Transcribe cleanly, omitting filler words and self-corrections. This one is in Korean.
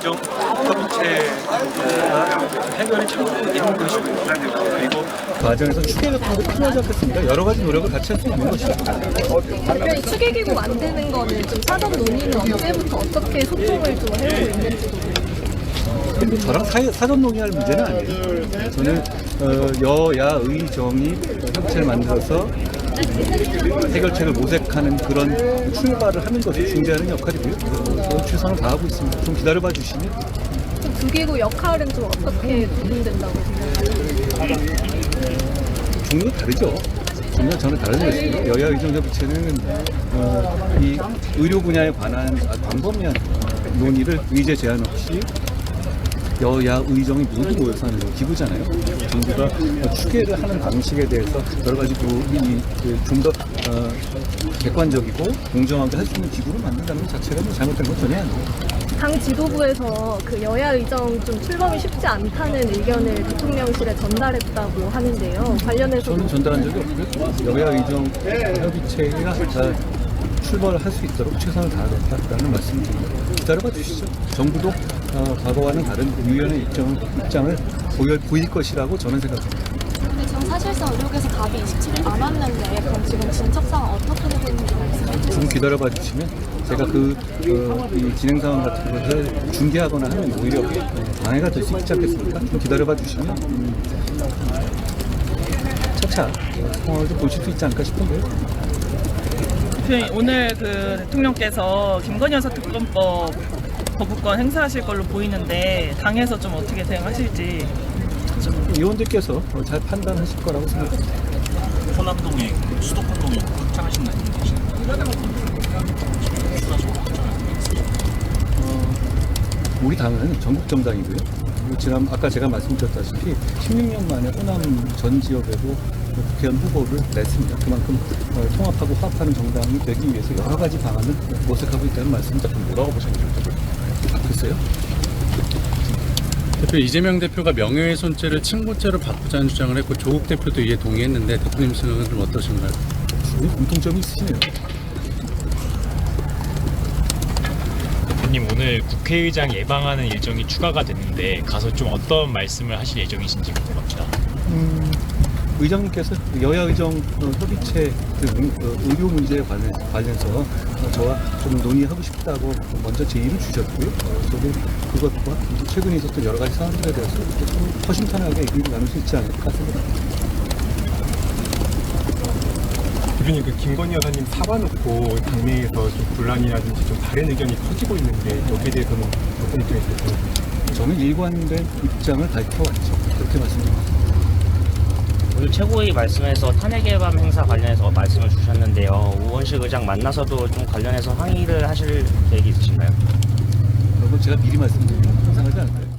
의정 협의체 해결이 참 있는 것이고 그리고 과정에서 추계 같은 것도 필요하지 않겠습니까? 여러 가지 노력을 같이 할 수 있는 것이죠. 특별히 추계기구 만드는 거는 좀 사전 논의는 언제부터 어떻게 소통을 좀 해오고 있는지. 저랑 사전 논의할 문제는 아니에요. 저는 여야 의정이 협의체를 만들어서 해결책을 모색하는 그런 출발을 하는 것을 중재하는 역할이고요. 저는 최선을 다하고 있습니다. 좀 기다려봐 주시면. 두 기구 역할은 좀 어떻게 구분된다고 생각하세요? 종류가 다르죠. 종류가 저는 다른 것이고요. 여야 의정 협의체는 이 의료 분야에 관한 광범위한 논의를 의제 제한 없이 여야 의정이 모두 모여서 하는 기구잖아요. 정부가 추계를 하는 방식에 대해서 여러 가지 좀 더 객관적이고 공정하게 할 수 있는 기구를 만든다는 것 자체가 뭐 잘못된 건 전혀 아니에요. 당 지도부에서 그 여야 의정 좀 출범이 쉽지 않다는 의견을 대통령실에 전달했다고 하는데요. 관련해서 저는 전달한 적이 없고요. 여야 의정 협의체가 출범을 할 수 있도록 최선을 다하겠다라는 말씀을 드립니다. 기다려봐 주시죠. 정부도 과거와는 다른 유연의 입장을 보일 것이라고 저는 생각합니다. 근데 지금 사실상 의료계에서 답이 27일 안 왔는데 그럼 지금 진척상 어떻게 되고 있는지 말씀해 주시죠. 좀 기다려봐 주시면 제가 이 진행 상황 같은 것을 중계하거나 하면 오히려 방해가 될 수 있지 않겠습니까? 좀 기다려봐 주시면 차차 상황을 좀 보실 수 있지 않을까 싶은데요. 오늘 그 대통령께서 김건희 여사 특검법 거부권 행사하실 걸로 보이는데 당에서 좀 어떻게 대응하실지 의원들께서 잘 판단하실 거라고 생각합니다. 호남동에 수도권동에 확장하신 거 우리 당은 전국 정당이고요. 지난 아까 제가 말씀드렸다시피 16년 만에 호남 전 지역에도 국회의원 후보를 냈습니다. 그만큼 통합하고 화합하는 정당이 되기 위해서 여러 가지 방안을 모색하고 있다는 말씀입니다. 뭐라고 보셨는지. 글쎄요. 대표 이재명 대표가 명예훼손죄를 친고죄로 바꾸자는 주장을 했고 조국 대표도 이에 동의했는데 대표님 생각은 좀 어떠신가요? 공통점이 있으시네요. 대표님 오늘 국회의장 예방하는 일정이 추가가 됐는데 가서 좀 어떤 말씀을 하실 예정이신지 궁금합니다. 의장님께서 여야 의정 협의체 의료 문제에 관련해서 저와 좀 논의하고 싶다고 먼저 제의를 주셨고요. 저도 그것과 최근에 있었던 여러 가지 상황들에 대해서 좀 허심탄회하게 얘기를 나눌 수 있지 않을까 생각합니다. 대표님, 그 김건희 여사님 사과 놓고 당내에서 좀 분란이라든지 좀 다른 의견이 커지고 있는데 여기에 대해서는 어떤 입장이세요? 저는 일관된 입장을 밝혀왔죠. 그렇게 말씀드립니다. 오늘 최고위 말씀에서 탄핵 예방 행사 관련해서 말씀을 주셨는데요. 우원식 의장 만나서도 좀 관련해서 항의를 하실 계획이 있으신가요? 여러분 제가 미리 말씀드리면 항상 하지 않을까요?